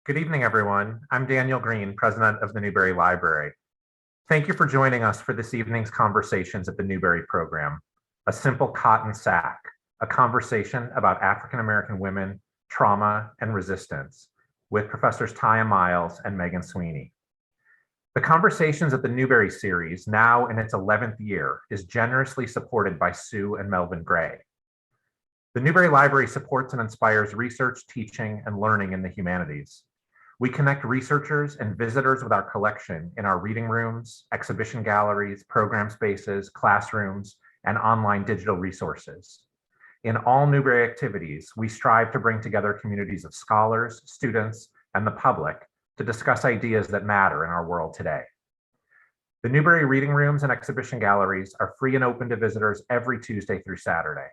Good evening, everyone. I'm Daniel Green, president of the Newberry Library. Thank you for joining us for this evening's conversations at the Newberry program, A Simple Cotton Sack, a conversation about African-American women, trauma, and resistance, with Professors Tiya Miles and Megan Sweeney. The Conversations at the Newberry series, now in its 11th year, is generously supported by Sue and Melvin Gray. The Newberry Library supports and inspires research, teaching, and learning in the humanities. We connect researchers and visitors with our collection in our reading rooms, exhibition galleries, program spaces, classrooms, and online digital resources. In all Newberry activities, we strive to bring together communities of scholars, students, and the public to discuss ideas that matter in our world today. The Newberry reading rooms and exhibition galleries are free and open to visitors every Tuesday through Saturday.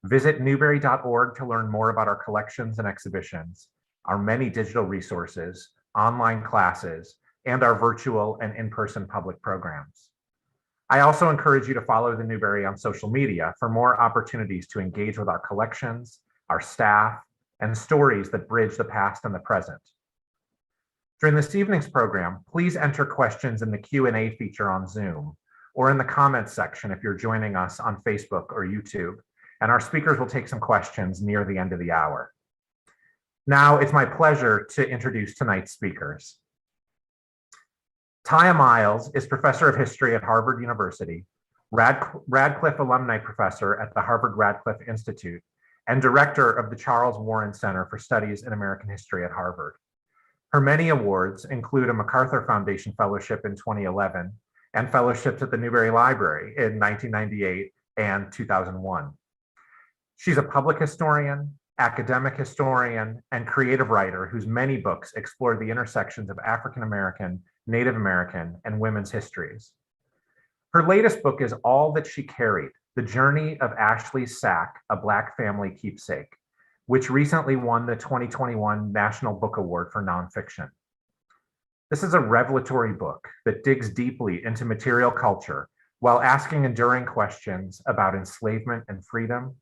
Visit newberry.org to learn more about our collections and exhibitions, our many digital resources, online classes, and our virtual and in-person public programs. I also encourage you to follow the Newberry on social media for more opportunities to engage with our collections, our staff, and stories that bridge the past and the present. During this evening's program, please enter questions in the Q&A feature on Zoom or in the comments section if you're joining us on Facebook or YouTube, and our speakers will take some questions near the end of the hour. Now, it's my pleasure to introduce tonight's speakers. Tiya Miles is professor of history at Harvard University, Radcliffe Alumni Professor at the Harvard Radcliffe Institute, and director of the Charles Warren Center for Studies in American History at Harvard. Her many awards include a MacArthur Foundation Fellowship in 2011 and fellowships at the Newberry Library in 1998 and 2001. She's a public historian, academic historian, and creative writer whose many books explore the intersections of African American, Native American, and women's histories. Her latest book is All That She Carried, The Journey of Ashley's Sack, A Black Family Keepsake, which recently won the 2021 National Book Award for Nonfiction. This is a revelatory book that digs deeply into material culture while asking enduring questions about enslavement and freedom,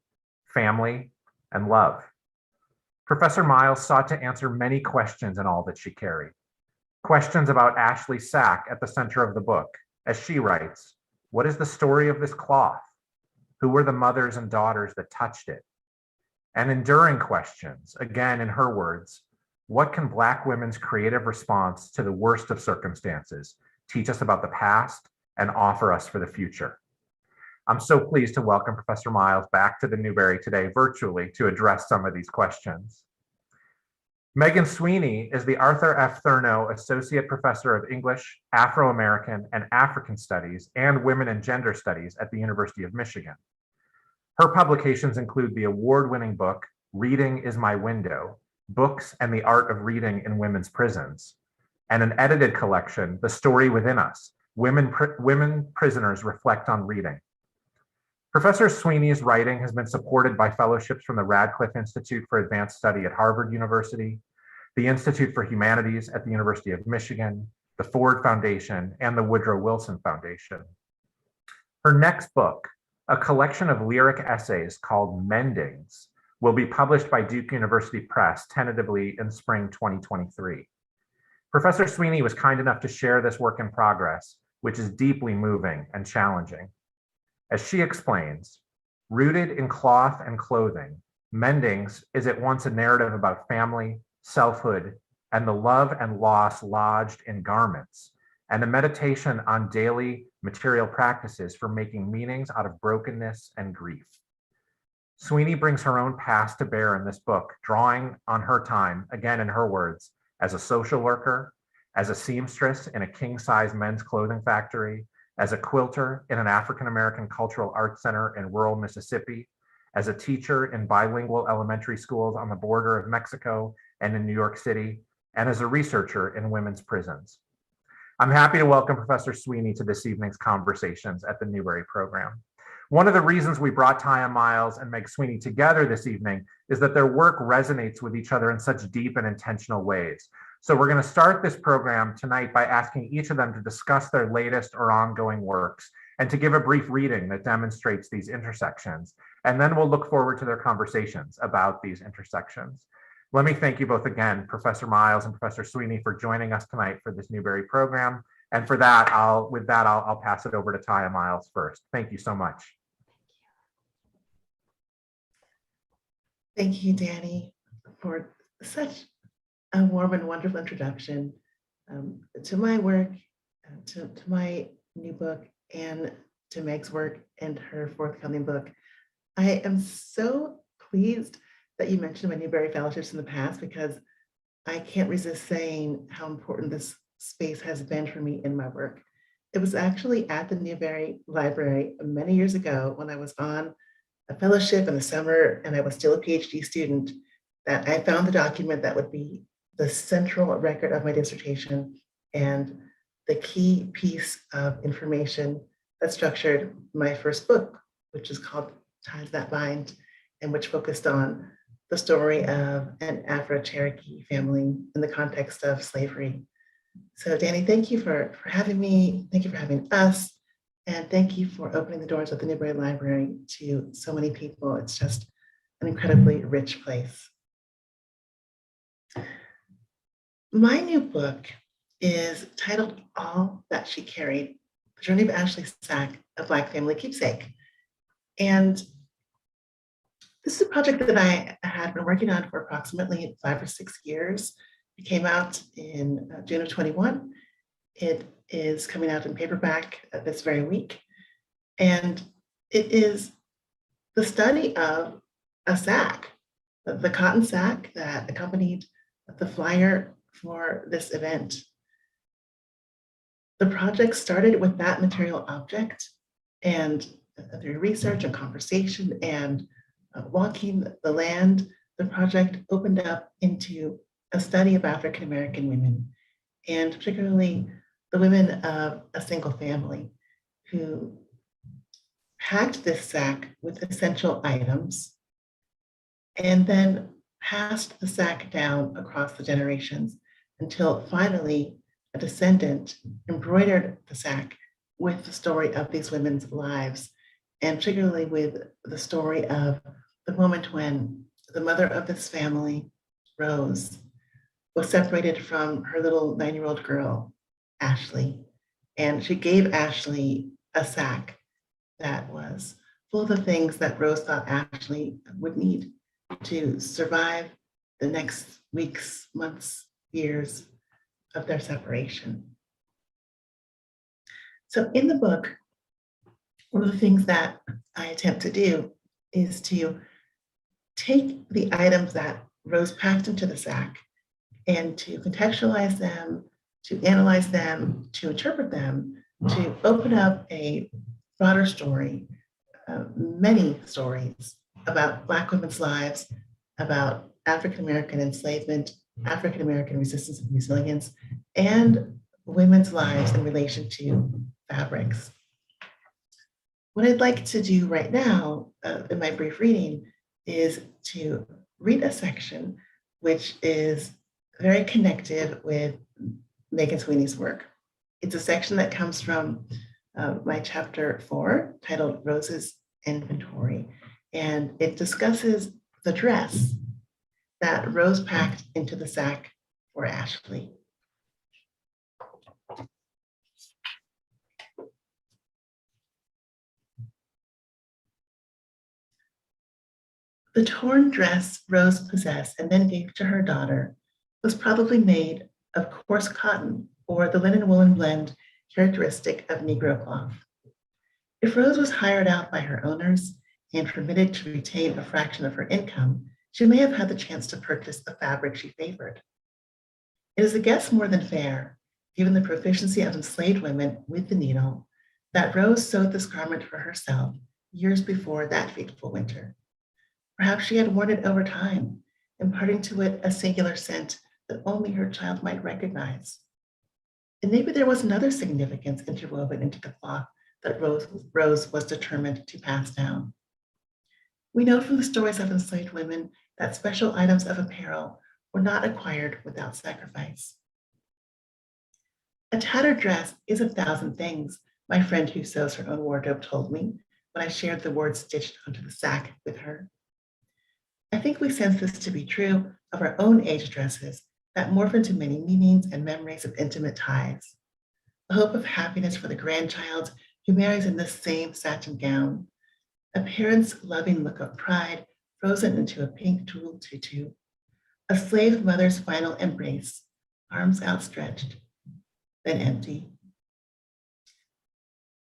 family, and love. Professor Miles sought to answer many questions in All That She Carried. Questions about Ashley's sack at the center of the book, as she writes, what is the story of this cloth? Who were the mothers and daughters that touched it? And enduring questions, again in her words, what can Black women's creative response to the worst of circumstances teach us about the past and offer us for the future? I'm so pleased to welcome Professor Miles back to the Newberry today virtually to address some of these questions. Megan Sweeney is the Arthur F. Thurno Associate Professor of English, Afro-American, and African Studies and Women and Gender Studies at the University of Michigan. Her publications include the award-winning book, Reading is My Window, Books and the Art of Reading in Women's Prisons, and an edited collection, The Story Within Us, Women Prisoners Reflect on Reading. Professor Sweeney's writing has been supported by fellowships from the Radcliffe Institute for Advanced Study at Harvard University, the Institute for Humanities at the University of Michigan, the Ford Foundation, and the Woodrow Wilson Foundation. Her next book, a collection of lyric essays called Mendings, will be published by Duke University Press tentatively in spring 2023. Professor Sweeney was kind enough to share this work in progress, which is deeply moving and challenging. As she explains, rooted in cloth and clothing, Mendings is at once a narrative about family, selfhood, and the love and loss lodged in garments, and a meditation on daily material practices for making meanings out of brokenness and grief. Sweeney brings her own past to bear in this book, drawing on her time, again in her words, as a social worker, as a seamstress in a king-size men's clothing factory, as a quilter in an African-American cultural arts center in rural Mississippi, as a teacher in bilingual elementary schools on the border of Mexico and in New York City, and as a researcher in women's prisons. I'm happy to welcome Professor Sweeney to this evening's conversations at the Newberry program. One of the reasons we brought Tiya Miles and Meg Sweeney together this evening is that their work resonates with each other in such deep and intentional ways. So we're going to start this program tonight by asking each of them to discuss their latest or ongoing works and to give a brief reading that demonstrates these intersections. And then we'll look forward to their conversations about these intersections. Let me thank you both again, Professor Miles and Professor Sweeney, for joining us tonight for this Newberry program. And for that, I'll pass it over to Tiya Miles first. Thank you so much. Thank you, Danny, for such a warm and wonderful introduction to my work, to my new book, and to Meg's work and her forthcoming book. I am so pleased that you mentioned my Newberry Fellowships in the past, because I can't resist saying how important this space has been for me in my work. It was actually at the Newberry Library many years ago when I was on a fellowship in the summer and I was still a PhD student that I found the document that would be the central record of my dissertation and the key piece of information that structured my first book, which is called Ties That Bind, and which focused on the story of an Afro-Cherokee family in the context of slavery. So Danny, thank you for having me. Thank you for having us. And thank you for opening the doors of the Newberry Library to so many people. It's just an incredibly rich place. My new book is titled All That She Carried, The Journey of Ashley Sack, a Black Family Keepsake. And this is a project that I had been working on for approximately 5 or 6 years. It came out in June of 21. It is coming out in paperback this very week. And it is the study of a sack, the cotton sack that accompanied the flyer for this event. The project started with that material object, and through research and conversation and walking the land, the project opened up into a study of African American women, and particularly the women of a single family who packed this sack with essential items and then passed the sack down across the generations until finally a descendant embroidered the sack with the story of these women's lives, and particularly with the story of the moment when the mother of this family, Rose, was separated from her little 9-year-old girl, Ashley, and she gave Ashley a sack that was full of the things that Rose thought Ashley would need to survive the next weeks, months, years of their separation. So in the book, one of the things that I attempt to do is to take the items that Rose packed into the sack and to contextualize them, to analyze them, to interpret them, to open up a broader story, many stories about Black women's lives, about African-American enslavement, African-American resistance and resilience, and women's lives in relation to fabrics. What I'd like to do right now in my brief reading is to read a section which is very connective with Megan Sweeney's work. It's a section that comes from my chapter 4 titled Rose's Inventory, and it discusses the dress that Rose packed into the sack for Ashley. The torn dress Rose possessed and then gave to her daughter was probably made of coarse cotton or the linen woolen blend characteristic of Negro cloth. If Rose was hired out by her owners and permitted to retain a fraction of her income, she may have had the chance to purchase the fabric she favored. It is a guess more than fair, given the proficiency of enslaved women with the needle, that Rose sewed this garment for herself years before that fateful winter. Perhaps she had worn it over time, imparting to it a singular scent that only her child might recognize. And maybe there was another significance interwoven into the cloth that Rose was determined to pass down. We know from the stories of enslaved women that special items of apparel were not acquired without sacrifice. A tattered dress is 1,000 things, my friend who sews her own wardrobe told me when I shared the word stitched onto the sack with her. I think we sense this to be true of our own age dresses that morph into many meanings and memories of intimate ties. A hope of happiness for the grandchild who marries in the same satin gown, a parent's loving look of pride frozen into a pink tulle tutu, a slave mother's final embrace, arms outstretched, then empty.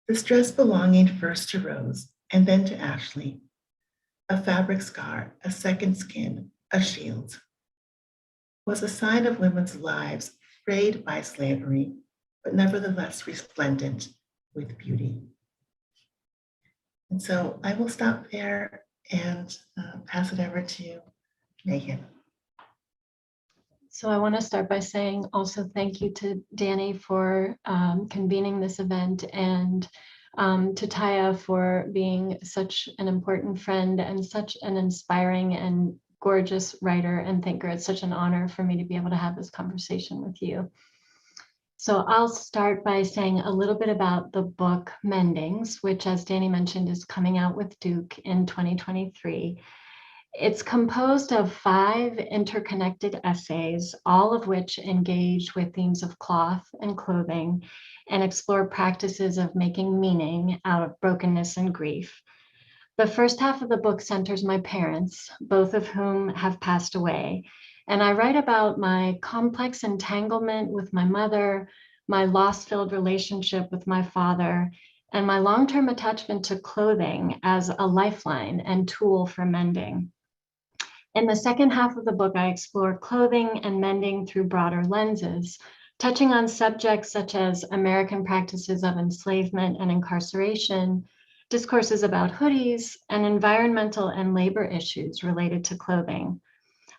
This dress belonging first to Rose and then to Ashley, a fabric scar, a second skin, a shield, was a sign of women's lives frayed by slavery, but nevertheless resplendent with beauty. And so I will stop there and pass it over to Megan. So I want to start by saying also thank you to Danny for convening this event, and to Tiya for being such an important friend and such an inspiring and gorgeous writer and thinker. It's such an honor for me to be able to have this conversation with you. So I'll start by saying a little bit about the book Mendings, which, as Danny mentioned, is coming out with Duke in 2023. It's composed of 5 interconnected essays, all of which engage with themes of cloth and clothing and explore practices of making meaning out of brokenness and grief. The first half of the book centers my parents, both of whom have passed away, and I write about my complex entanglement with my mother, my loss-filled relationship with my father, and my long-term attachment to clothing as a lifeline and tool for mending. In the second half of the book, I explore clothing and mending through broader lenses, touching on subjects such as American practices of enslavement and incarceration, discourses about hoodies, and environmental and labor issues related to clothing.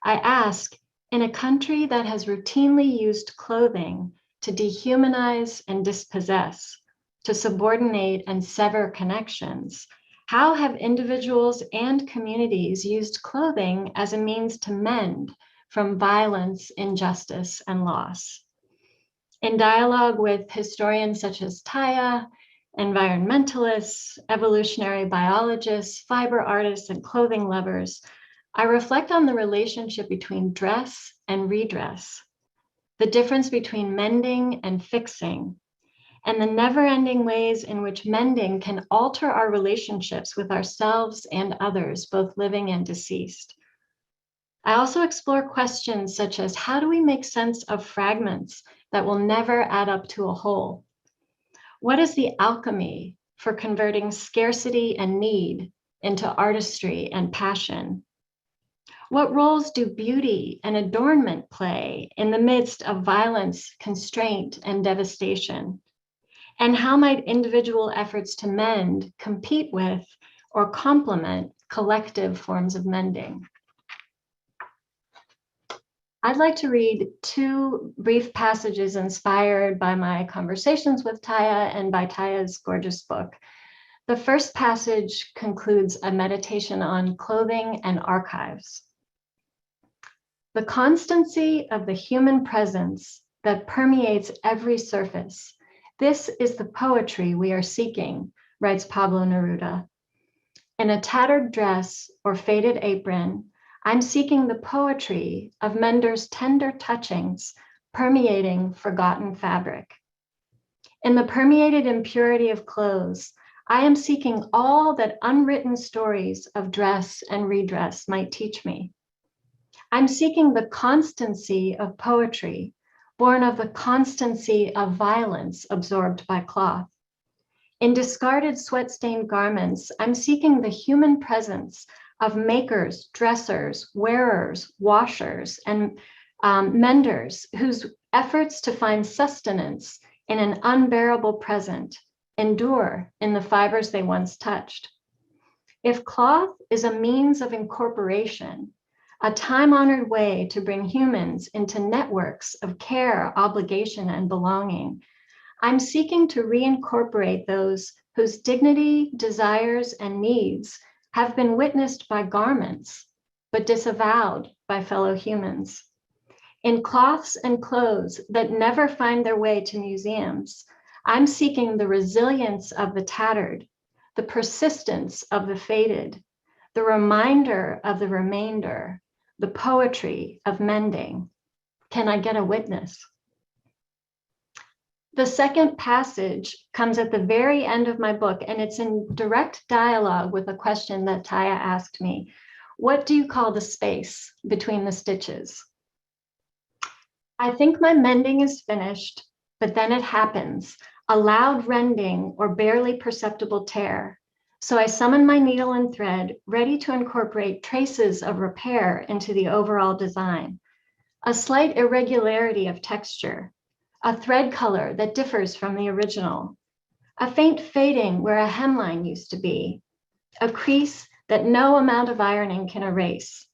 I ask, in a country that has routinely used clothing to dehumanize and dispossess, to subordinate and sever connections, how have individuals and communities used clothing as a means to mend from violence, injustice, and loss? In dialogue with historians such as Tiya, environmentalists, evolutionary biologists, fiber artists, and clothing lovers, I reflect on the relationship between dress and redress, the difference between mending and fixing, and the never-ending ways in which mending can alter our relationships with ourselves and others, both living and deceased. I also explore questions such as, how do we make sense of fragments that will never add up to a whole? What is the alchemy for converting scarcity and need into artistry and passion? What roles do beauty and adornment play in the midst of violence, constraint, and devastation? And how might individual efforts to mend compete with or complement collective forms of mending? I'd like to read 2 brief passages inspired by my conversations with Tiya and by Tiya's gorgeous book. The first passage concludes a meditation on clothing and archives. The constancy of the human presence that permeates every surface. This is the poetry we are seeking, writes Pablo Neruda. In a tattered dress or faded apron, I'm seeking the poetry of menders' tender touchings permeating forgotten fabric. In the permeated impurity of clothes, I am seeking all that unwritten stories of dress and redress might teach me. I'm seeking the constancy of poetry, born of the constancy of violence absorbed by cloth. In discarded sweat-stained garments, I'm seeking the human presence of makers, dressers, wearers, washers, and menders whose efforts to find sustenance in an unbearable present endure in the fibers they once touched. If cloth is a means of incorporation, a time-honored way to bring humans into networks of care, obligation, and belonging, I'm seeking to reincorporate those whose dignity, desires, and needs have been witnessed by garments, but disavowed by fellow humans. In cloths and clothes that never find their way to museums, I'm seeking the resilience of the tattered, the persistence of the faded, the reminder of the remainder, the poetry of mending. Can I get a witness? The second passage comes at the very end of my book, and it's in direct dialogue with a question that Tiya asked me. What do you call the space between the stitches? I think my mending is finished, but then it happens, a loud rending or barely perceptible tear. So I summon my needle and thread, ready to incorporate traces of repair into the overall design. A slight irregularity of texture, a thread color that differs from the original, a faint fading where a hemline used to be, a crease that no amount of ironing can erase.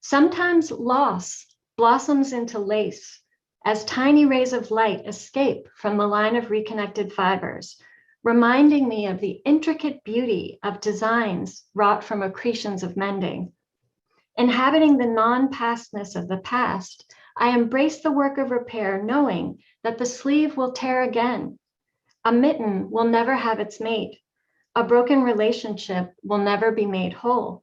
Sometimes loss blossoms into lace as tiny rays of light escape from the line of reconnected fibers, reminding me of the intricate beauty of designs wrought from accretions of mending. Inhabiting the non-pastness of the past, I embrace the work of repair, knowing that the sleeve will tear again. A mitten will never have its mate. A broken relationship will never be made whole.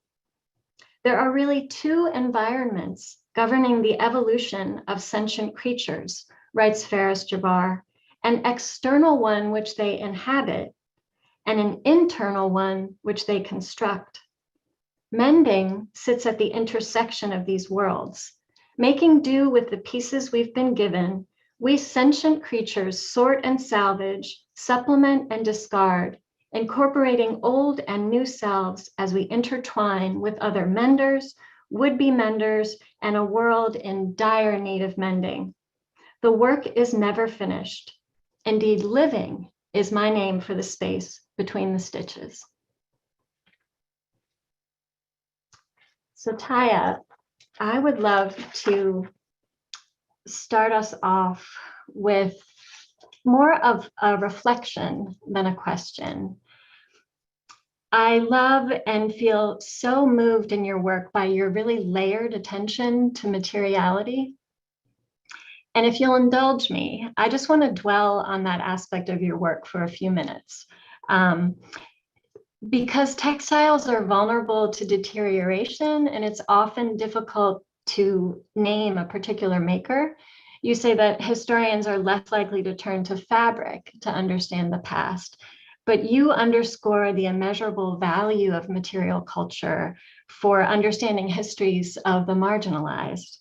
There are really two environments governing the evolution of sentient creatures, writes Faris Jabbar, an external one which they inhabit, and an internal one which they construct. Mending sits at the intersection of these worlds. Making do with the pieces we've been given, we sentient creatures sort and salvage, supplement and discard, incorporating old and new selves as we intertwine with other menders, would-be menders, and a world in dire need of mending. The work is never finished. Indeed, living is my name for the space between the stitches. So Tiya, I would love to start us off with more of a reflection than a question. I love and feel so moved in your work by your really layered attention to materiality. And if you'll indulge me, I just want to dwell on that aspect of your work for a few minutes. Because textiles are vulnerable to deterioration, and it's often difficult to name a particular maker. You say that historians are less likely to turn to fabric to understand the past, but you underscore the immeasurable value of material culture for understanding histories of the marginalized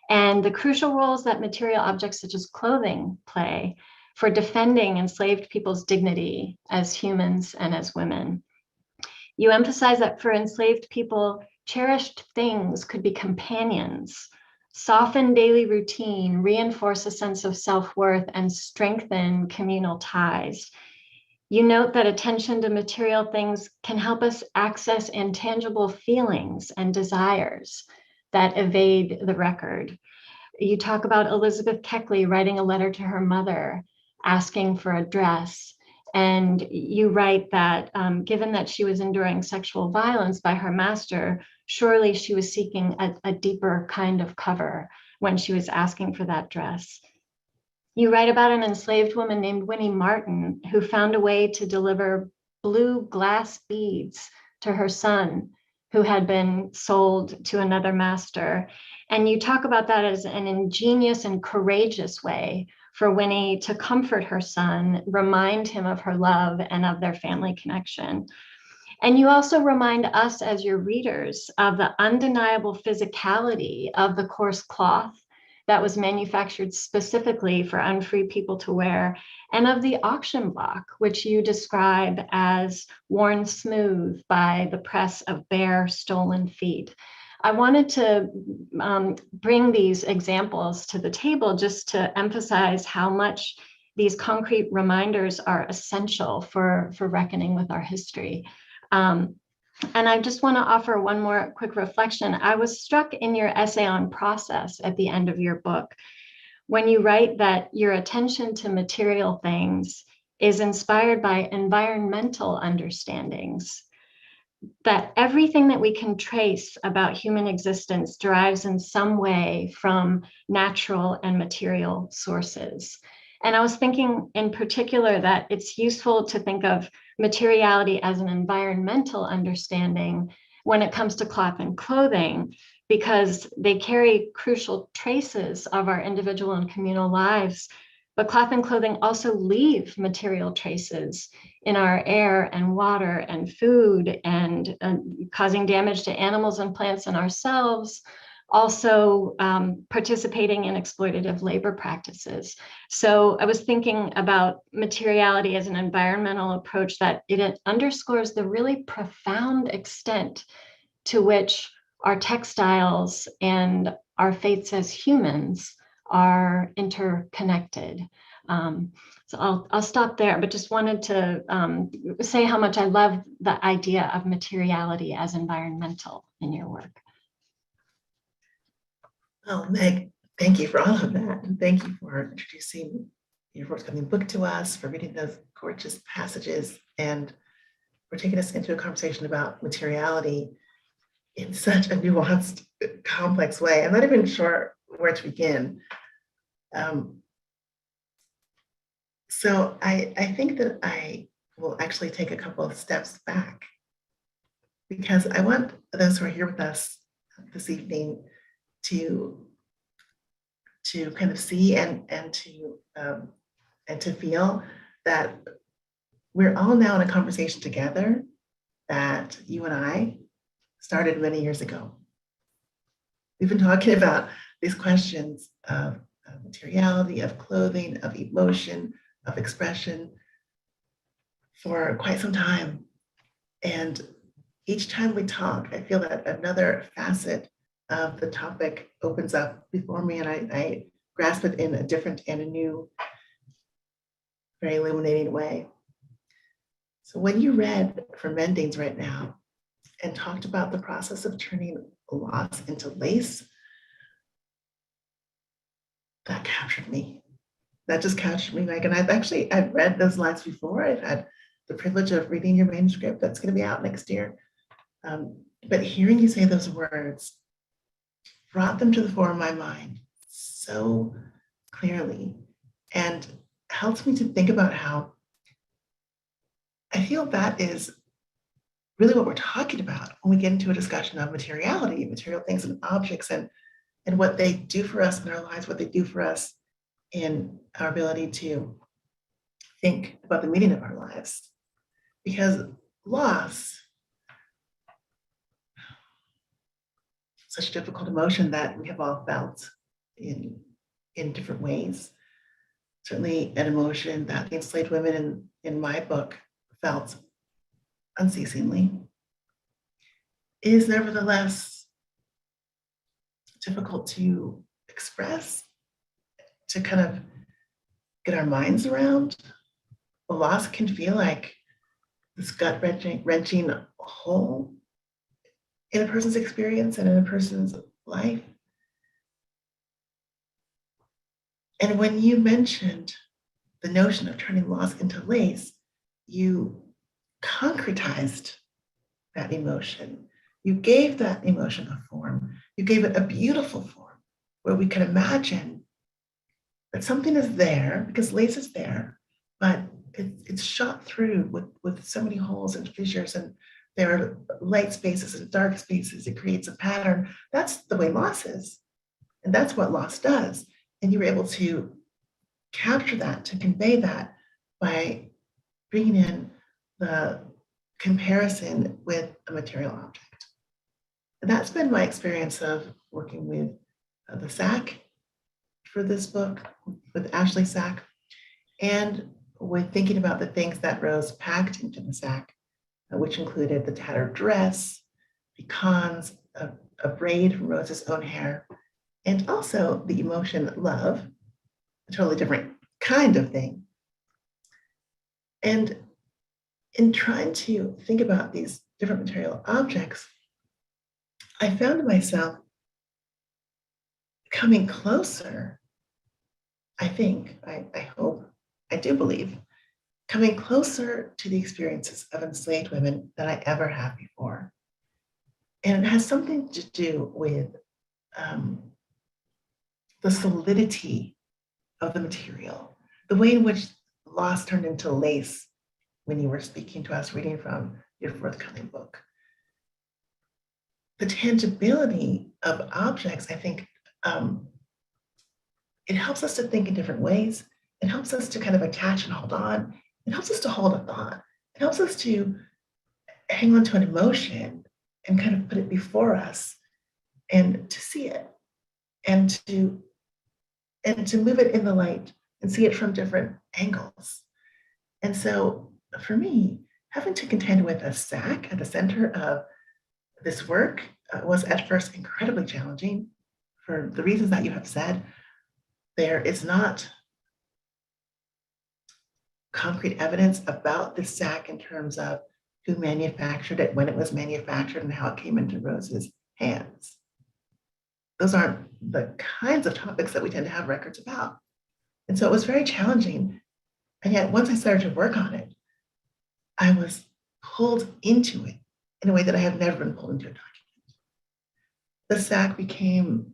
and the crucial roles that material objects such as clothing play for defending enslaved people's dignity as humans and as women. You emphasize that for enslaved people, cherished things could be companions, soften daily routine, reinforce a sense of self-worth, and strengthen communal ties. You note that attention to material things can help us access intangible feelings and desires that evade the record. You talk about Elizabeth Keckley writing a letter to her mother, asking for a dress. And you write that given that she was enduring sexual violence by her master, surely she was seeking a deeper kind of cover when she was asking for that dress. You write about an enslaved woman named Winnie Martin who found a way to deliver blue glass beads to her son who had been sold to another master. And you talk about that as an ingenious and courageous way for Winnie to comfort her son, remind him of her love and of their family connection. And you also remind us as your readers of the undeniable physicality of the coarse cloth that was manufactured specifically for unfree people to wear, and of the auction block, which you describe as worn smooth by the press of bare, stolen feet. I wanted to bring these examples to the table just to emphasize how much these concrete reminders are essential for reckoning with our history. And I just want to offer one more quick reflection. I was struck in your essay on process at the end of your book, when you write that your attention to material things is inspired by environmental understandings, that everything that we can trace about human existence derives in some way from natural and material sources. And I was thinking in particular that it's useful to think of materiality as an environmental understanding when it comes to cloth and clothing, because they carry crucial traces of our individual and communal lives. But cloth and clothing also leave material traces in our air and water and food, and causing damage to animals and plants and ourselves, also participating in exploitative labor practices. So I was thinking about materiality as an environmental approach, that it underscores the really profound extent to which our textiles and our fates as humans are interconnected. So I'll stop there, but just wanted to say how much I love the idea of materiality as environmental in your work. Oh, Meg, thank you for all of that. And thank you for introducing your forthcoming book to us, for reading those gorgeous passages, and for taking us into a conversation about materiality in such a nuanced, complex way. I'm not even sure where to begin. So I think that I will actually take a couple of steps back, because I want those who are here with us this evening to kind of see and to feel that we're all now in a conversation together that you and I started many years ago. We've been talking about these questions of materiality, of clothing, of emotion, of expression for quite some time. And each time we talk, I feel that another facet of the topic opens up before me, and I grasp it in a different and a new, very illuminating way. So when you read from Mendings right now and talked about the process of turning loss into lace, that captured me. That just captured me, Meg. And I've read those lines before. I've had the privilege of reading your manuscript that's going to be out next year. But hearing you say those words brought them to the fore of my mind so clearly, and helped me to think about how I feel that is really what we're talking about when we get into a discussion of materiality, material things and objects, and what they do for us in our lives, what they do for us in our ability to think about the meaning of our lives. Because loss, such a difficult emotion that we have all felt in different ways. Certainly an emotion that the enslaved women in my book felt unceasingly, is nevertheless difficult to express, to kind of get our minds around. The loss can feel like this gut-wrenching hole in a person's experience and in a person's life. And when you mentioned the notion of turning loss into lace, you concretized that emotion. You gave that emotion a form. You gave it a beautiful form where we can imagine that something is there, because lace is there, but it's shot through with so many holes and fissures, and there are light spaces and dark spaces. It creates a pattern. That's the way loss is. And that's what loss does. And you were able to capture that, to convey that by bringing in the comparison with a material object. And that's been my experience of working with the sack for this book, with Ashley Sack, and with thinking about the things that Rose packed into the sack, which included the tattered dress, pecans, a braid from Rose's own hair, and also the emotion love, a totally different kind of thing. And in trying to think about these different material objects, I found myself coming closer, I think, I hope, I do believe, coming closer to the experiences of enslaved women than I ever have before. And it has something to do with the solidity of the material, the way in which loss turned into lace when you were speaking to us, reading from your forthcoming book. the tangibility of objects, I think it helps us to think in different ways. It helps us to kind of attach and hold on. It helps us to hold a thought. It helps us to hang on to an emotion and kind of put it before us and to see it and to move it in the light and see it from different angles. And so for me, having to contend with a sack at the center of this work was at first incredibly challenging for the reasons that you have said. There is not concrete evidence about the sack in terms of who manufactured it, when it was manufactured, and how it came into Rose's hands. Those aren't the kinds of topics that we tend to have records about. And so it was very challenging. And yet once I started to work on it, I was pulled into it in a way that I have never been pulled into a document. The sack became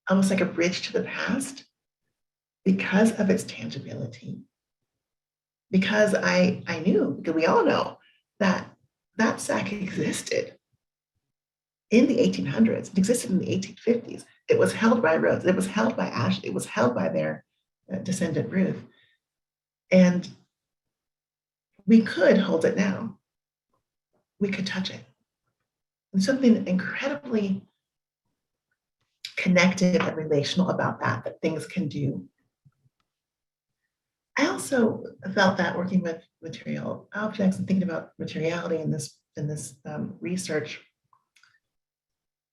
almost like a bridge to the past because of its tangibility. Because I knew, because we all know, that that sack existed in the 1800s. It existed in the 1850s. It was held by Rose. It was held by Ashley. It was held by their descendant Ruth. And we could hold it now. We could touch it. And something incredibly connected and relational about that things can do. I also felt that working with material objects and thinking about materiality in this research,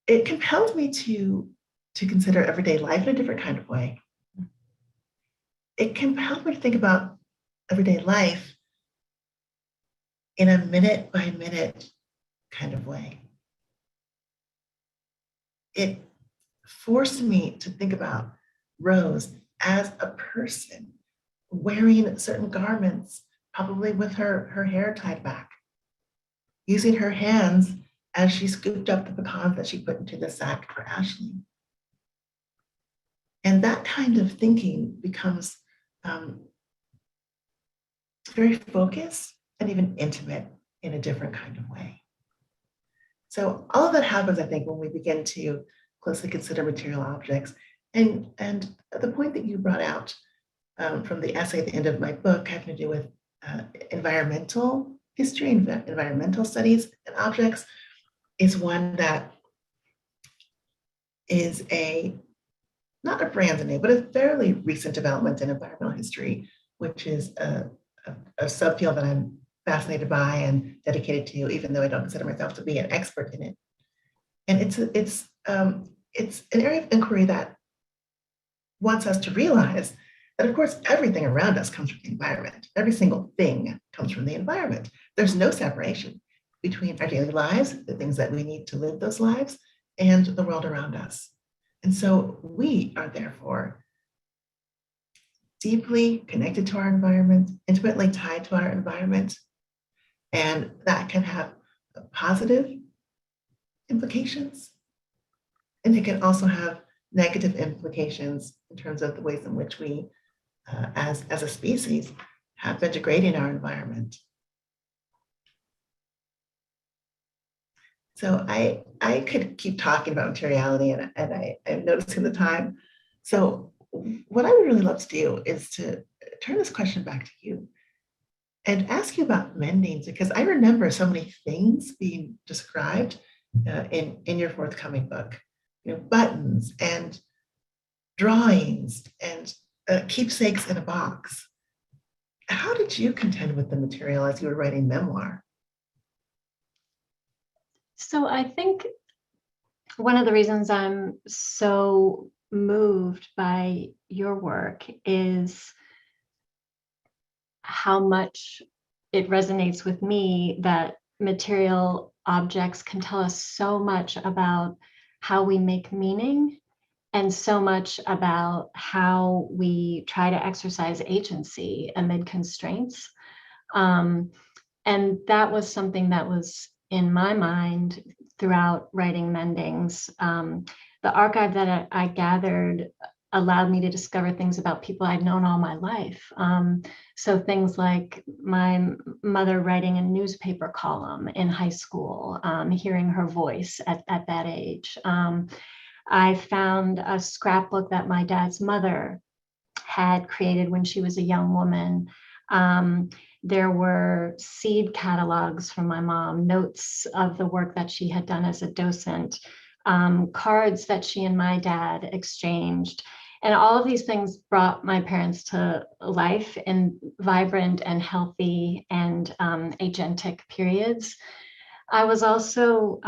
it compelled me to consider everyday life in a different kind of way. It compelled me to think about everyday life in a minute by minute kind of way. It forced me to think about Rose as a person wearing certain garments, probably with her hair tied back, using her hands as she scooped up the pecans that she put into the sack for Ashley. And that kind of thinking becomes very focused and even intimate in a different kind of way. So all of that happens, I think, when we begin to closely consider material objects. And the point that you brought out from the essay at the end of my book having to do with environmental history, environmental studies and objects is one that is not a brand new, but a fairly recent development in environmental history, which is a subfield that I'm fascinated by and dedicated to, even though I don't consider myself to be an expert in it. And it's an area of inquiry that wants us to realize that, of course, everything around us comes from the environment. Every single thing comes from the environment. There's no separation between our daily lives, the things that we need to live those lives, and the world around us. And so we are therefore deeply connected to our environment, intimately tied to our environment, and that can have positive implications. And it can also have negative implications in terms of the ways in which we, as a species, have been degrading our environment. So I could keep talking about materiality, and I'm noticing the time. So what I would really love to do is to turn this question back to you and ask you about Mendings, because I remember so many things being described in your forthcoming book. You know, buttons and drawings and keepsakes in a box. How did you contend with the material as you were writing memoir? So I think one of the reasons I'm so moved by your work is how much it resonates with me that material objects can tell us so much about how we make meaning and so much about how we try to exercise agency amid constraints. And that was something that was in my mind throughout writing Mendings. The archive that I gathered allowed me to discover things about people I'd known all my life. So things like my mother writing a newspaper column in high school, hearing her voice at that age. I found a scrapbook that my dad's mother had created when she was a young woman. There were seed catalogs from my mom, notes of the work that she had done as a docent, cards that she and my dad exchanged. And all of these things brought my parents to life in vibrant and healthy and agentic periods. I was also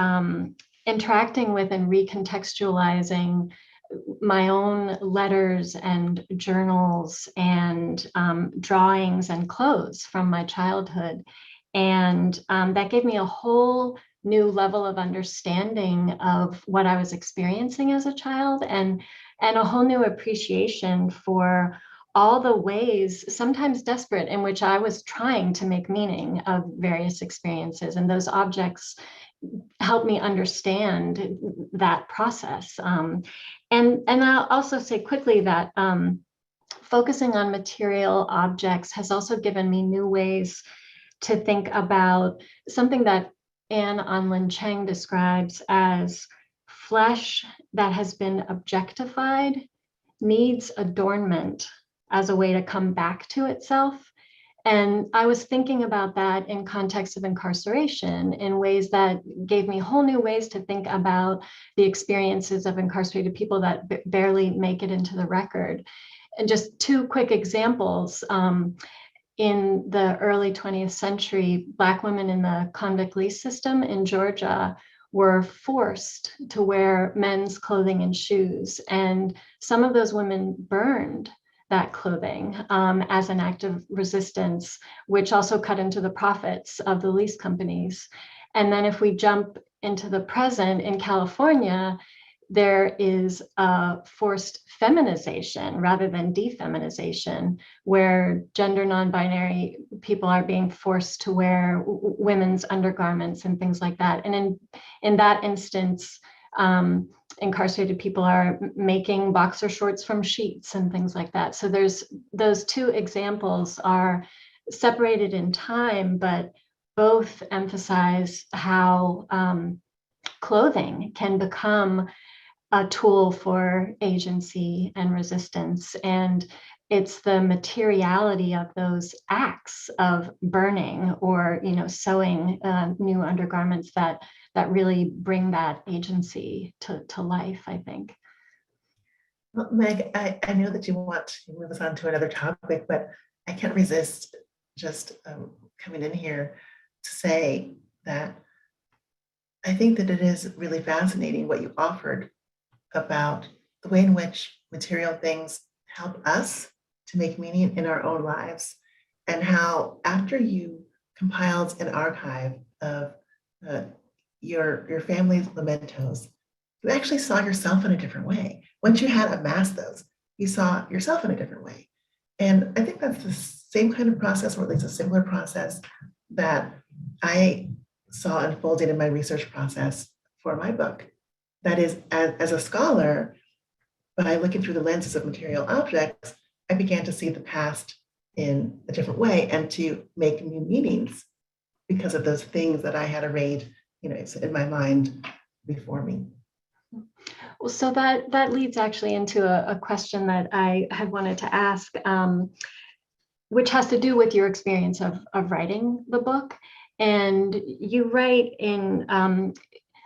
interacting with and recontextualizing my own letters and journals and drawings and clothes from my childhood. And that gave me a whole new level of understanding of what I was experiencing as a child, and a whole new appreciation for all the ways, sometimes desperate, in which I was trying to make meaning of various experiences. And those objects helped me understand that process. And I'll also say quickly that focusing on material objects has also given me new ways to think about something that Anne Onlin Cheng describes as flesh that has been objectified needs adornment as a way to come back to itself. And I was thinking about that in context of incarceration in ways that gave me whole new ways to think about the experiences of incarcerated people that barely make it into the record. And just two quick examples. In the early 20th century, Black women in the convict lease system in Georgia were forced to wear men's clothing and shoes. And some of those women burned that clothing as an act of resistance, which also cut into the profits of the lease companies. And then if we jump into the present in California, there is a forced feminization rather than defeminization, where gender non-binary people are being forced to wear women's undergarments and things like that. And in that instance, incarcerated people are making boxer shorts from sheets and things like that. So there's those two examples are separated in time, but both emphasize how clothing can become a tool for agency and resistance. And it's the materiality of those acts of burning or, sewing new undergarments that really bring that agency to life, I think. Well, Meg, I know that you want to move us on to another topic, but I can't resist just coming in here to say that I think that it is really fascinating what you offered about the way in which material things help us to make meaning in our own lives, and how after you compiled an archive of your family's mementos, you actually saw yourself in a different way. Once you had amassed those, you saw yourself in a different way. And I think that's the same kind of process, or at least a similar process, that I saw unfolding in my research process for my book. That is, as a scholar, by looking through the lenses of material objects, I began to see the past in a different way and to make new meanings because of those things that I had arrayed, in my mind before me. Well, so that leads actually into a question that I had wanted to ask, which has to do with your experience of writing the book. And you write in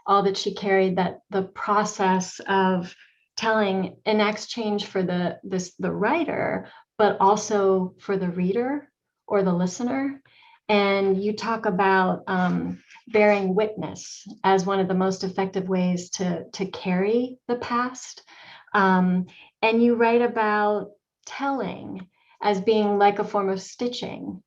All That She Carried that the process of telling enacts change for the writer, but also for the reader or the listener. And you talk about bearing witness as one of the most effective ways to carry the past. And you write about telling as being like a form of stitching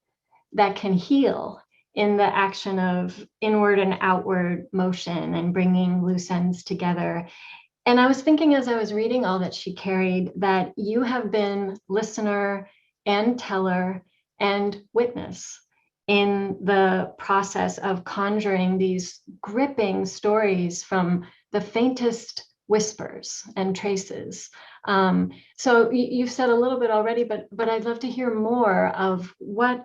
that can heal in the action of inward and outward motion and bringing loose ends together. And I was thinking as I was reading All That She Carried that you have been listener and teller and witness in the process of conjuring these gripping stories from the faintest whispers and traces. So you've said a little bit already, but I'd love to hear more of what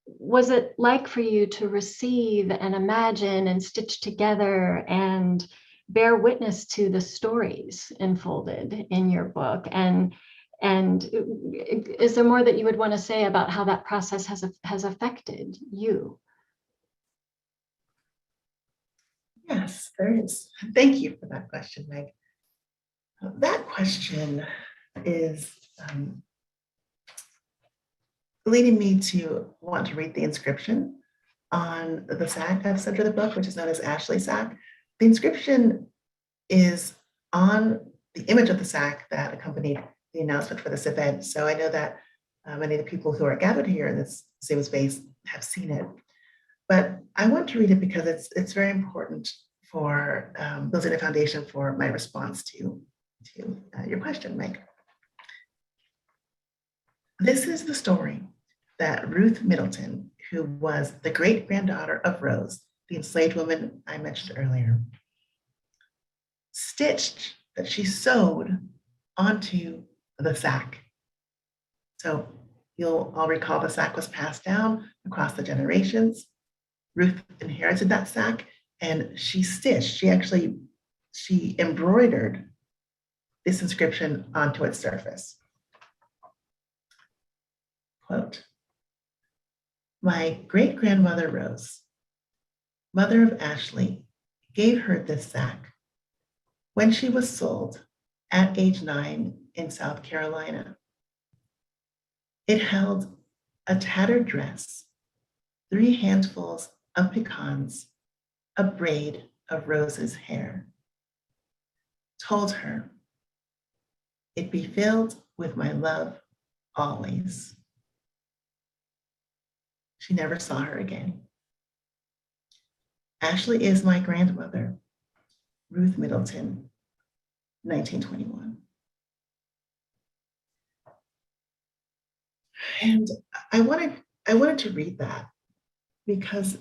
was it like for you to receive and imagine and stitch together and bear witness to the stories enfolded in your book? And is there more that you would want to say about how that process has affected you? Yes, there is. Thank you for that question, Meg. That question is leading me to want to read the inscription on the sack at the center of the book, which is known as Ashley's sack. The inscription is on the image of the sack that accompanied the announcement for this event. So I know that many of the people who are gathered here in this same space have seen it. But I want to read it because it's very important for building a foundation for my response to your question, Meg. This is the story that Ruth Middleton, who was the great-granddaughter of Rose, the enslaved woman I mentioned earlier, stitched, that she sewed onto the sack. So you'll all recall the sack was passed down across the generations. Ruth inherited that sack and she stitched, she embroidered this inscription onto its surface. Quote, "My great-grandmother Rose, mother of Ashley, gave her this sack when she was sold at age 9 in South Carolina. It held a tattered dress, 3 handfuls of pecans, a braid of Rose's hair. Told her, it be filled with my love always." She never saw her again. Ashley is my grandmother, Ruth Middleton, 1921. And I wanted to read that because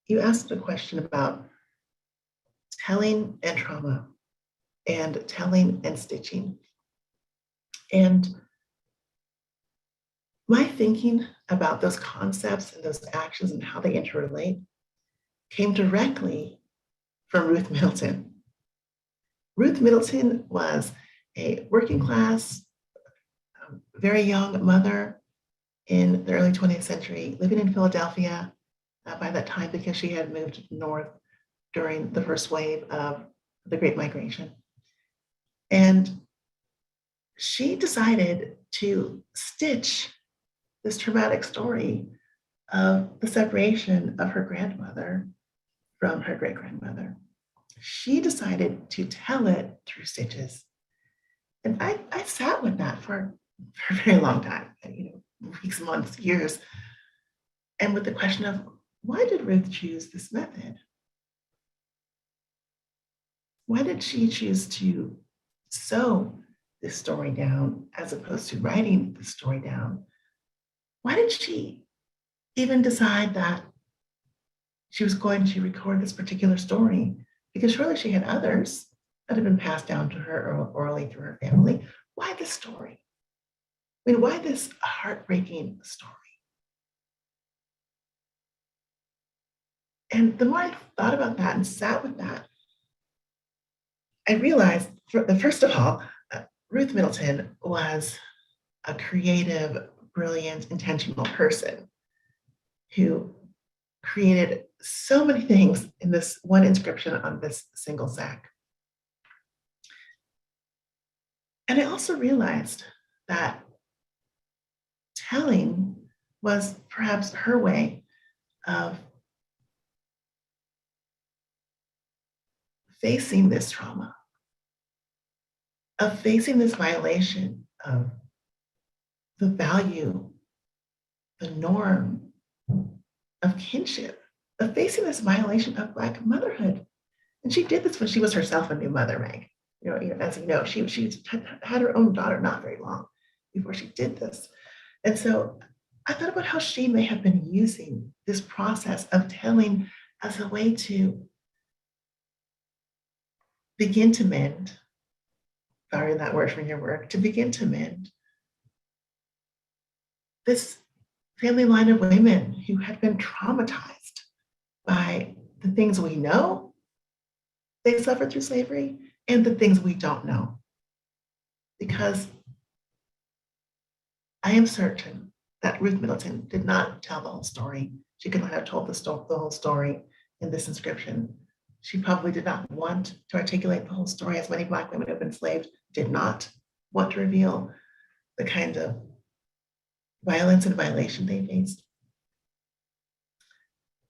you asked a question about telling and trauma and telling and stitching. And my thinking about those concepts and those actions and how they interrelate came directly from Ruth Middleton. Ruth Middleton was a working class, very young mother in the early 20th century, living in Philadelphia by that time because she had moved north during the first wave of the Great Migration. And she decided to stitch this traumatic story of the separation of her grandmother from her great-grandmother. She decided to tell it through stitches. And I sat with that for a very long time, weeks, months, years, and with the question of, why did Ruth choose this method? Why did she choose to sew this story down as opposed to writing the story down? Why did she even decide that she was going to record this particular story? Because surely she had others that had been passed down to her orally through her family. Why this story? I mean, why this heartbreaking story? And the more I thought about that and sat with that, I realized, first of all, Ruth Middleton was a creative, brilliant, intentional person who created so many things in this one inscription on this single sack. And I also realized that telling was perhaps her way of facing this trauma, of facing this violation of the value, the norm of kinship, of facing this violation of Black motherhood. And she did this when she was herself a new mother, Meg. As you know, she had her own daughter not very long before she did this. And so I thought about how she may have been using this process of telling as a way to begin to mend, borrowing that word from your work, to begin to mend this family line of women who had been traumatized by the things we know they suffered through slavery and the things we don't know. Because I am certain that Ruth Middleton did not tell the whole story. She could not have told the whole story in this inscription. She probably did not want to articulate the whole story, as many Black women who have been enslaved did not want to reveal the kind of violence and violation they faced.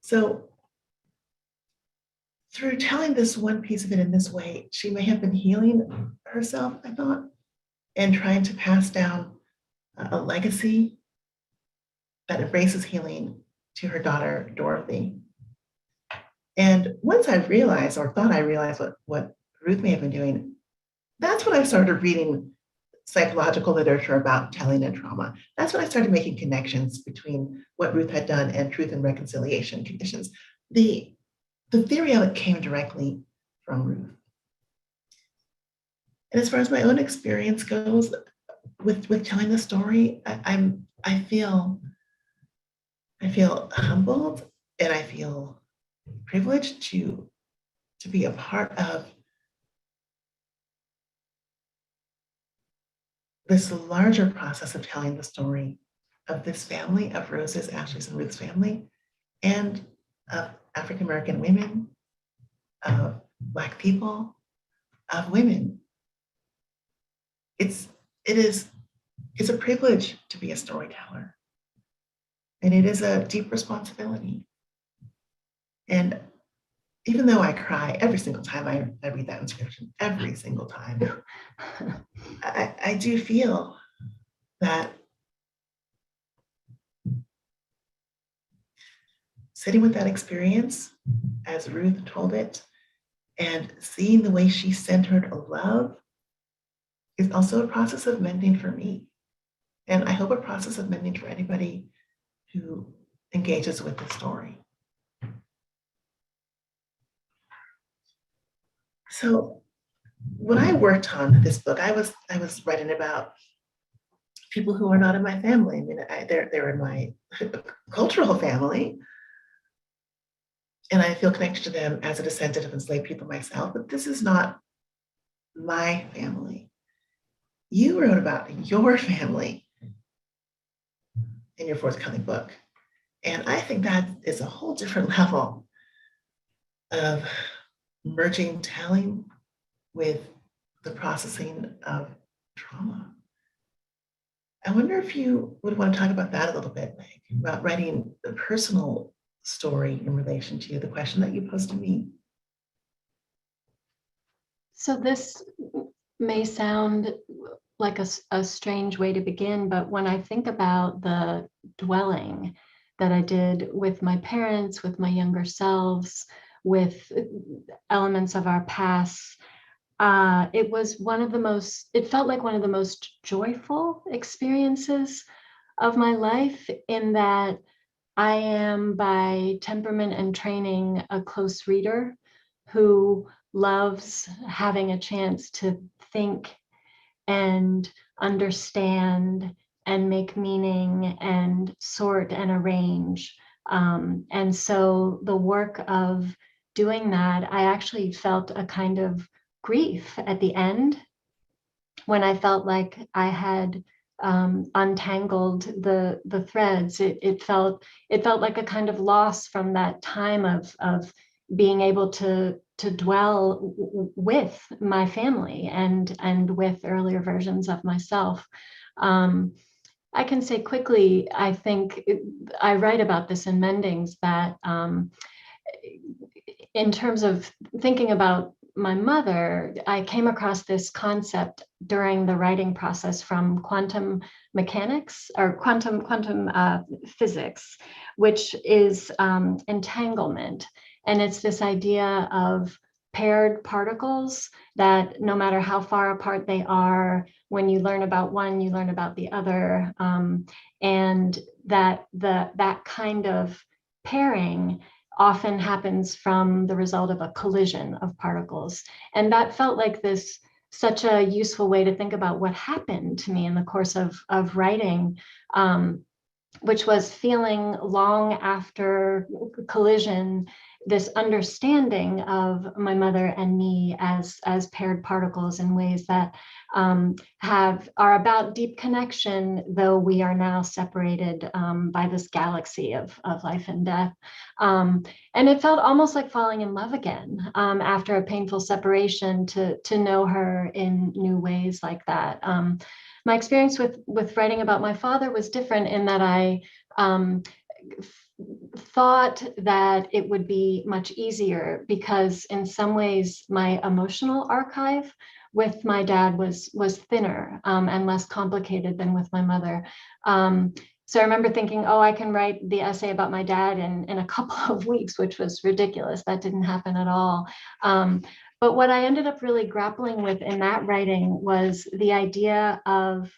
So through telling this one piece of it in this way, she may have been healing herself, I thought, and trying to pass down a legacy that embraces healing to her daughter, Dorothy. And once I realized, or thought I realized what Ruth may have been doing, that's when I started reading psychological literature about telling and trauma. That's when I started making connections between what Ruth had done and truth and reconciliation conditions. The theory of it came directly from Ruth. And as far as my own experience goes with telling the story, I feel humbled and I feel privileged to be a part of this larger process of telling the story of this family, of Rose's, Ashley's, and Ruth's family, and of African-American women, of Black people, of women. It's a privilege to be a storyteller. And it is a deep responsibility. And even though I cry every single time I read that inscription, every single time, I do feel that sitting with that experience, as Ruth told it, and seeing the way she centered love is also a process of mending for me. And I hope a process of mending for anybody who engages with the story. So when I worked on this book, I was writing about people who are not in my family. I mean, they're in my cultural family, and I feel connected to them as a descendant of enslaved people myself, but this is not my family. You wrote about your family in your forthcoming book. And I think that is a whole different level of merging telling with the processing of trauma. I wonder if you would want to talk about that a little bit, Meg, about writing a personal story in relation to the question that you posed to me. So this may sound like a strange way to begin, but when I think about the dwelling that I did with my parents, with my younger selves, with elements of our past, it felt like one of the most joyful experiences of my life, in that I am by temperament and training a close reader who loves having a chance to think and understand and make meaning and sort and arrange. And so the work of doing that, I actually felt a kind of grief at the end when I felt like I had untangled the threads. It felt like a kind of loss from that time of being able to dwell with my family and with earlier versions of myself. I can say quickly, I think I write about this in Mendings, that in terms of thinking about my mother, I came across this concept during the writing process from quantum mechanics, or quantum physics, which is entanglement. And it's this idea of paired particles that no matter how far apart they are, when you learn about one, you learn about the other. And that kind of pairing often happens from the result of a collision of particles. And that felt like such a useful way to think about what happened to me in the course of writing, which was feeling long after collision, this understanding of my mother and me as paired particles in ways that are about deep connection, though we are now separated by this galaxy of life and death. And it felt almost like falling in love again after a painful separation, to know her in new ways like that. My experience with writing about my father was different in that I thought that it would be much easier, because in some ways my emotional archive with my dad was thinner and less complicated than with my mother. So I remember thinking, oh, I can write the essay about my dad in a couple of weeks, which was ridiculous. That didn't happen at all. But what I ended up really grappling with in that writing was the idea of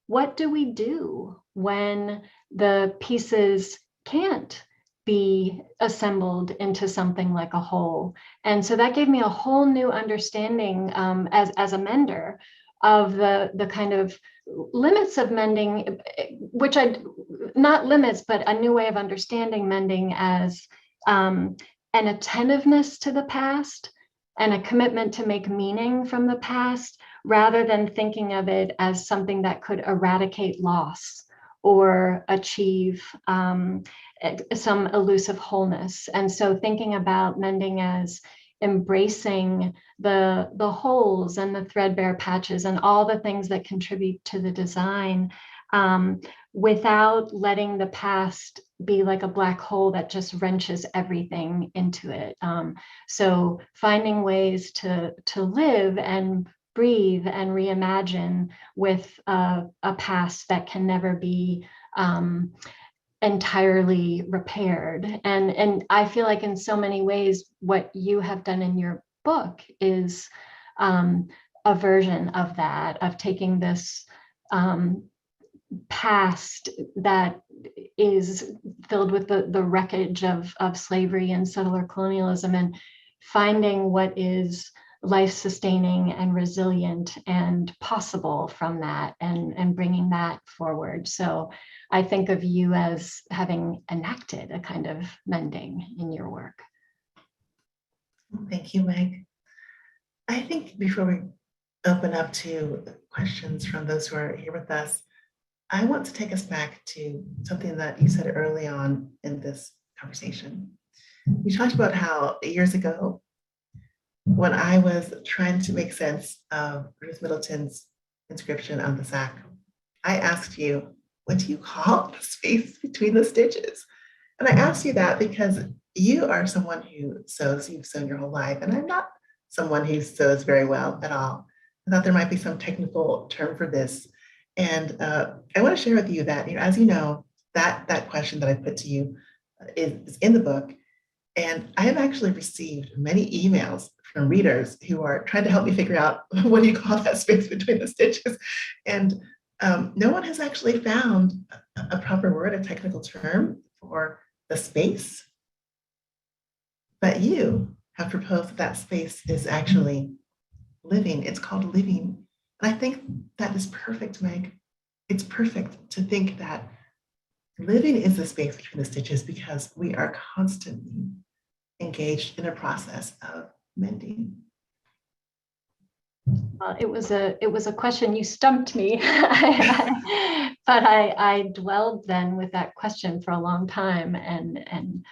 what do we do when the pieces can't be assembled into something like a whole? And so that gave me a whole new understanding as a mender of the kind of limits of mending, which not limits, but a new way of understanding mending as an attentiveness to the past and a commitment to make meaning from the past, rather than thinking of it as something that could eradicate loss or achieve some elusive wholeness. And so thinking about mending as embracing the holes and the threadbare patches and all the things that contribute to the design, without letting the past be like a black hole that just wrenches everything into it. So finding ways to live and breathe and reimagine with a past that can never be entirely repaired. And I feel like in so many ways, what you have done in your book is a version of that, of taking this past that is filled with the wreckage of slavery and settler colonialism, and finding what is life-sustaining and resilient and possible from that, and bringing that forward. So I think of you as having enacted a kind of mending in your work. Thank you, Meg. I think before we open up to questions from those who are here with us, I want to take us back to something that you said early on in this conversation. You talked about how years ago, when I was trying to make sense of Ruth Middleton's inscription on the sack, I asked you, what do you call the space between the stitches? And I asked you that because you are someone who sews, you've sewn your whole life, and I'm not someone who sews very well at all. I thought there might be some technical term for this. And I want to share with you that, as you know, that question that I put to you is in the book. And I have actually received many emails from readers who are trying to help me figure out what do you call that space between the stitches. And no one has actually found a proper word, a technical term for the space. But you have proposed that that space is actually living. It's called living. And I think that is perfect, Meg. It's perfect to think that living is the space between the stitches, because we are constantly engaged in a process of mending. It was a question. You stumped me, but I dwelled then with that question for a long time, and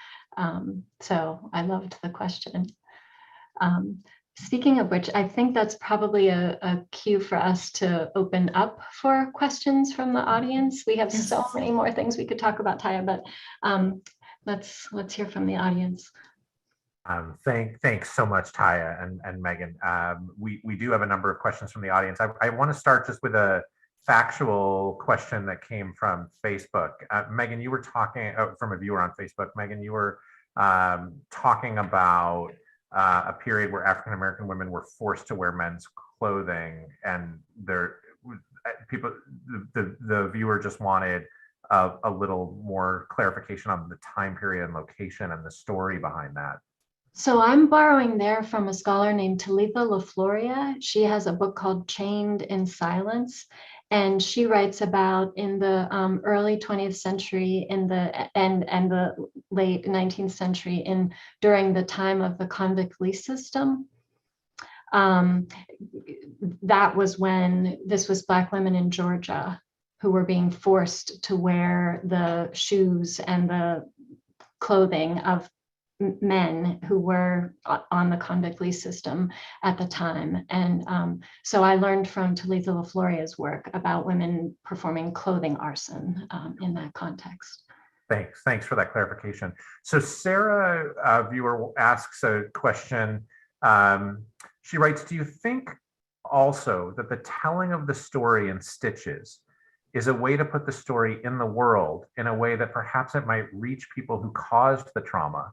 so I loved the question. Speaking of which, I think that's probably a cue for us to open up for questions from the audience. We have so many more things we could talk about, Tiya, but let's hear from the audience. Thanks so much, Tiya and Megan. We do have a number of questions from the audience. I want to start just with a factual question that came from Facebook. Megan, you were talking from a viewer on Facebook. Megan, you were talking about a period where African American women were forced to wear men's clothing, and the viewer just wanted a little more clarification on the time period and location and the story behind that. So I'm borrowing there from a scholar named Talitha LaFloria. She has a book called Chained in Silence. And she writes about in the early 20th century and the late 19th century during the time of the convict lease system. That was when this was Black women in Georgia who were being forced to wear the shoes and the clothing of men who were on the convict lease system at the time. And so I learned from Talitha LaFloria's work about women performing clothing arson in that context. Thanks for that clarification. So Sarah, viewer, asks a question. She writes, do you think also that the telling of the story in stitches is a way to put the story in the world in a way that perhaps it might reach people who caused the trauma,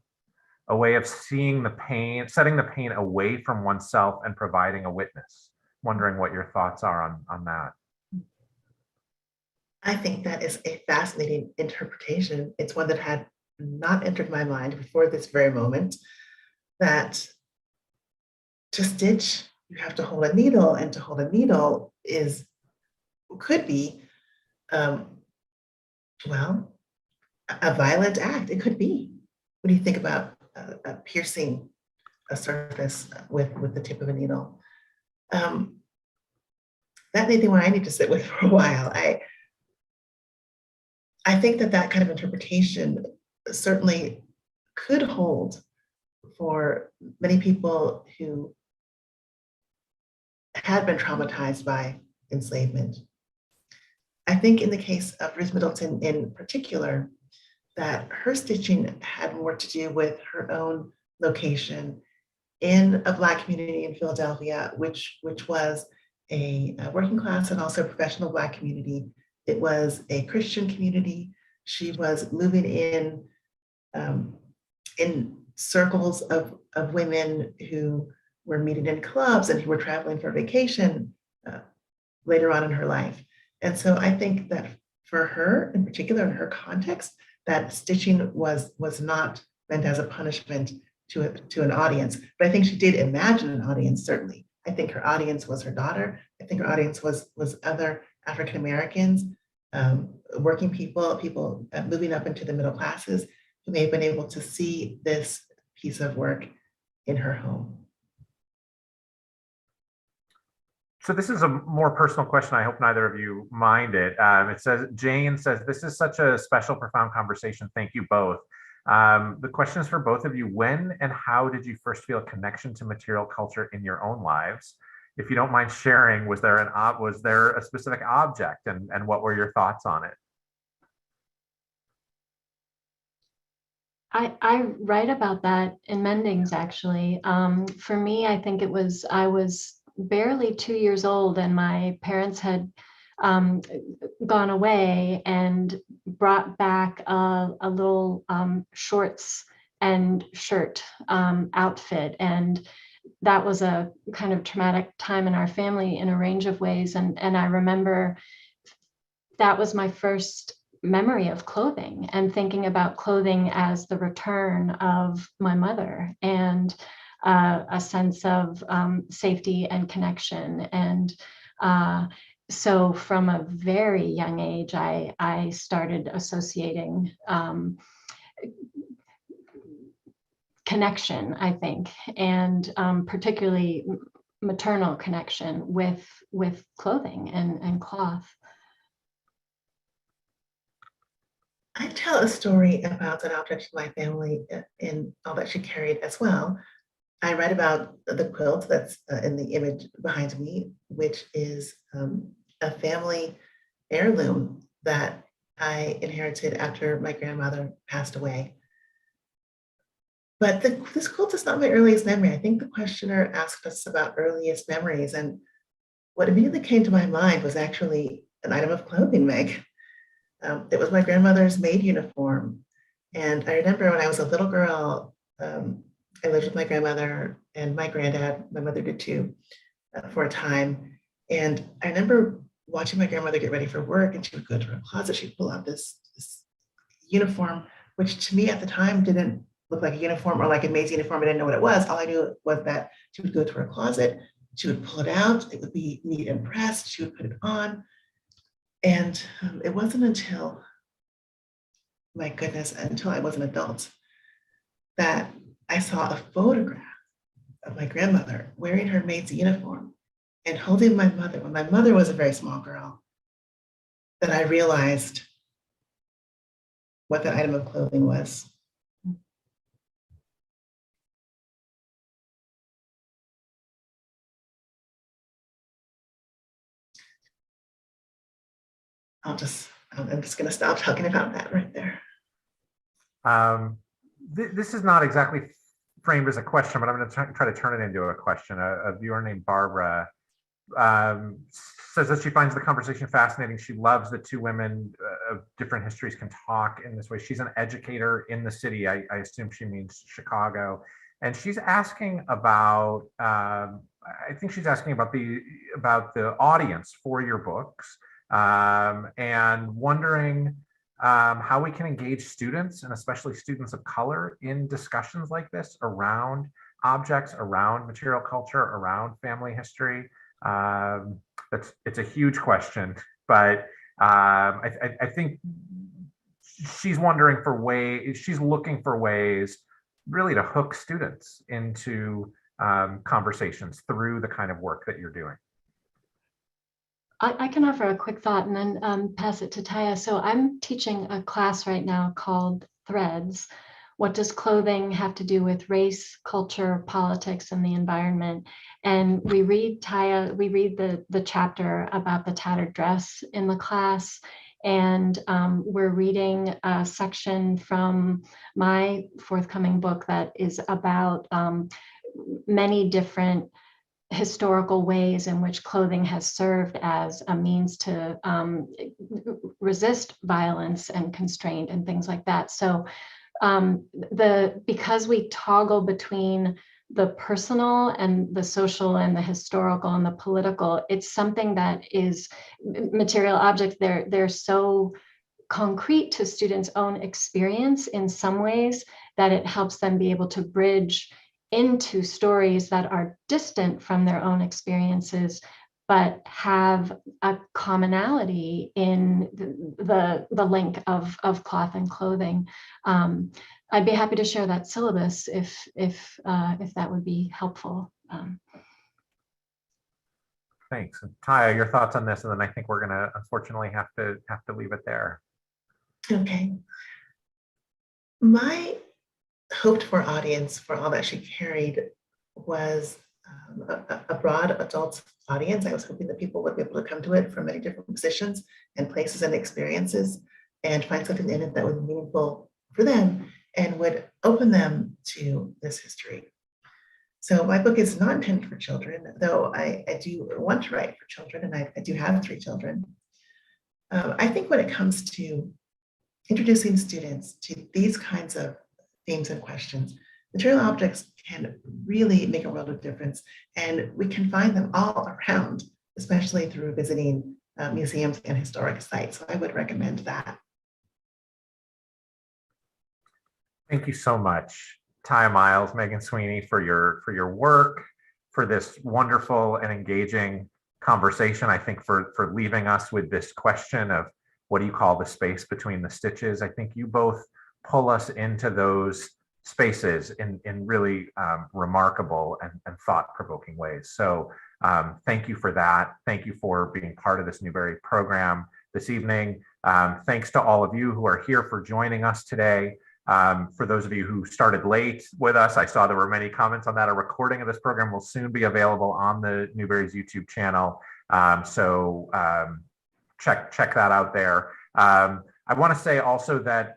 a way of seeing the pain, setting the pain away from oneself and providing a witness? Wondering what your thoughts are on that. I think that is a fascinating interpretation. It's one that had not entered my mind before this very moment, that to stitch, you have to hold a needle, and to hold a needle could be, well, a violent act. It could be. What do you think about piercing a surface with the tip of a needle? That may be one I need to sit with for a while. I think that kind of interpretation certainly could hold for many people who had been traumatized by enslavement. I think in the case of Ruth Middleton in particular, that her stitching had more to do with her own location in a Black community in Philadelphia, which was a working class and also professional Black community. It was a Christian community. She was moving in circles of women who were meeting in clubs and who were traveling for vacation later on in her life. And so I think that for her in particular, in her context, that stitching was not meant as a punishment to an audience. But I think she did imagine an audience, certainly. I think her audience was her daughter. I think her audience was other African Americans, working people moving up into the middle classes who may have been able to see this piece of work in her home. So this is a more personal question. I hope neither of you mind it. It says, Jane says, this is such a special, profound conversation. Thank you both. The question is for both of you. When and how did you first feel a connection to material culture in your own lives? If you don't mind sharing, was there a specific object, and what were your thoughts on it? I write about that in Mendings, actually. For me, I think I was barely 2 years old, and my parents had gone away and brought back a little shorts and shirt outfit. And that was a kind of traumatic time in our family in a range of ways. And I remember that was my first memory of clothing, and thinking about clothing as the return of my mother, and a sense of safety and connection. And so from a very young age, I started associating connection, I think, and particularly maternal connection with clothing and cloth. I tell a story about an object in my family in all that she carried as well. I write about the quilt that's in the image behind me, which is a family heirloom that I inherited after my grandmother passed away. But this quilt is not my earliest memory. I think the questioner asked us about earliest memories, and what immediately came to my mind was actually an item of clothing, Meg. It was my grandmother's maid uniform. And I remember when I was a little girl, I lived with my grandmother and my granddad, my mother did too, for a time. And I remember watching my grandmother get ready for work, and she would go to her closet, she'd pull out this this uniform, which to me at the time didn't look like a uniform or like a maid's uniform. I didn't know what it was. All I knew was that she would go to her closet, she would pull it out, it would be neat and pressed, she would put it on. And it wasn't until, my goodness, until I was an adult that I saw a photograph of my grandmother wearing her maid's uniform and holding my mother when my mother was a very small girl, that I realized what that item of clothing was. I'm just going to stop talking about that right there. This is not exactly framed as a question, but I'm going to try to turn it into a question. A viewer named Barbara says that she finds the conversation fascinating. She loves that two women of different histories can talk in this way. She's an educator in the city. I assume she means Chicago. And she's asking about, I think she's asking about the audience for your books, and wondering how we can engage students, and especially students of color, in discussions like this around objects, around material culture, around family history. It's a huge question, but I think she's wondering for ways, she's looking for ways really to hook students into conversations through the kind of work that you're doing. I can offer a quick thought and then pass it to Tiya. So I'm teaching a class right now called Threads. What does clothing have to do with race, culture, politics, and the environment? And we read, Tiya, we read the chapter about the tattered dress in the class. And we're reading a section from my forthcoming book that is about many different historical ways in which clothing has served as a means to resist violence and constraint and things like that. So because we toggle between the personal and the social and the historical and the political, it's something that is material objects. They're so concrete to students' own experience in some ways that it helps them be able to bridge into stories that are distant from their own experiences, but have a commonality in the link of cloth and clothing. I'd be happy to share that syllabus if that would be helpful. Thanks. And Tiya, your thoughts on this, and then I think we're going to unfortunately have to leave it there. Okay. My hoped for audience for all that she carried was a broad adult audience. I was hoping that people would be able to come to it from many different positions and places and experiences and find something in it that was meaningful for them and would open them to this history. So my book is not intended for children, though I do want to write for children, and I do have 3 children. I think when it comes to introducing students to these kinds of themes and questions, material objects can really make a world of difference, and we can find them all around, especially through visiting museums and historic sites. So I would recommend that. Thank you so much, Tiya Miles, Megan Sweeney, for your work, for this wonderful and engaging conversation. I think for leaving us with this question of what do you call the space between the stitches. I think you both pull us into those spaces in really remarkable and thought-provoking ways. So thank you for that. Thank you for being part of this Newberry program this evening. Thanks to all of you who are here for joining us today. For those of you who started late with us, I saw there were many comments on that. A recording of this program will soon be available on the Newberry's YouTube channel. So check that out there. I want to say also that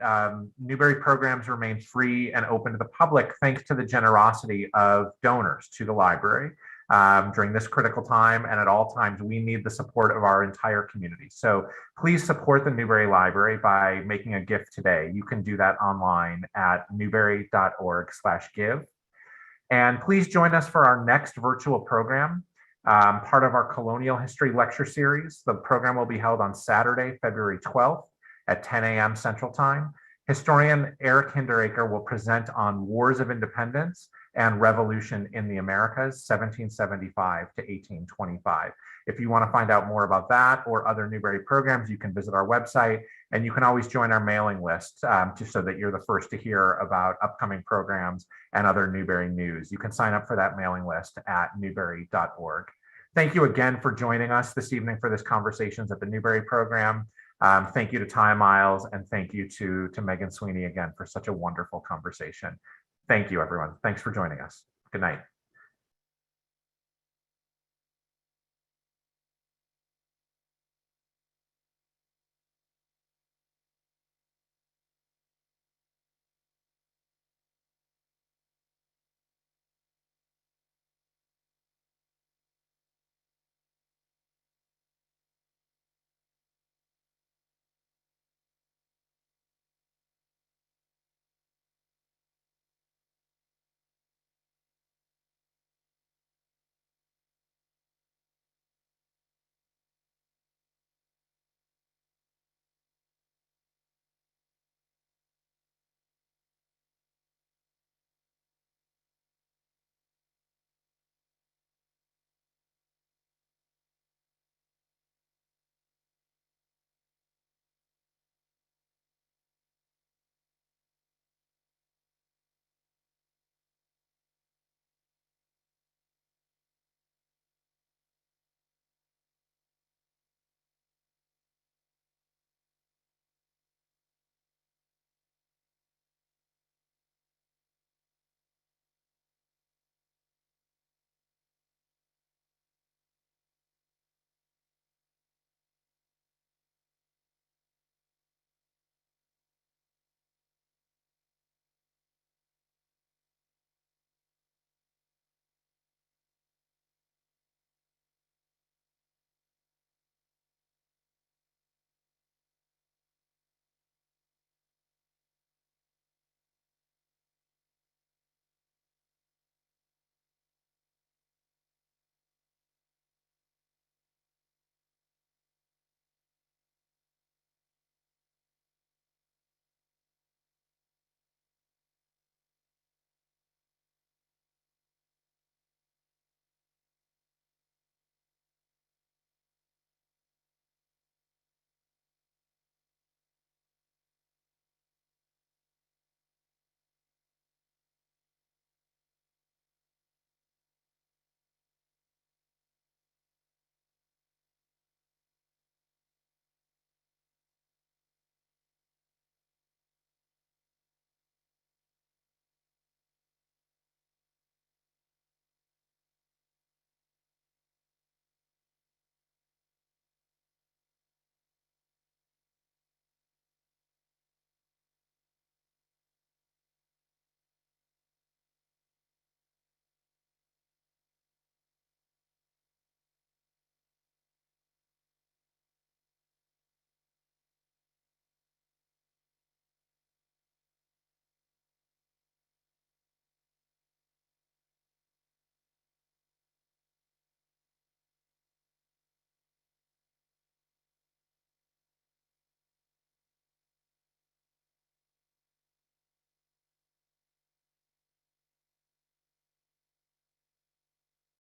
Newberry programs remain free and open to the public thanks to the generosity of donors to the library during this critical time, and at all times we need the support of our entire community. So please support the Newberry Library by making a gift today. You can do that online at newberry.org/give. And please join us for our next virtual program, part of our Colonial History Lecture Series. The program will be held on Saturday, February 12th at 10 a.m. Central Time. Historian Eric Hinderaker will present on Wars of Independence and Revolution in the Americas, 1775 to 1825. If you want to find out more about that or other Newberry programs, you can visit our website, and you can always join our mailing list so that you're the first to hear about upcoming programs and other Newberry news. You can sign up for that mailing list at newberry.org. Thank you again for joining us this evening for this Conversations at the Newberry program. Thank you to Tiya Miles, and thank you to Megan Sweeney again for such a wonderful conversation. Thank you, everyone. Thanks for joining us. Good night.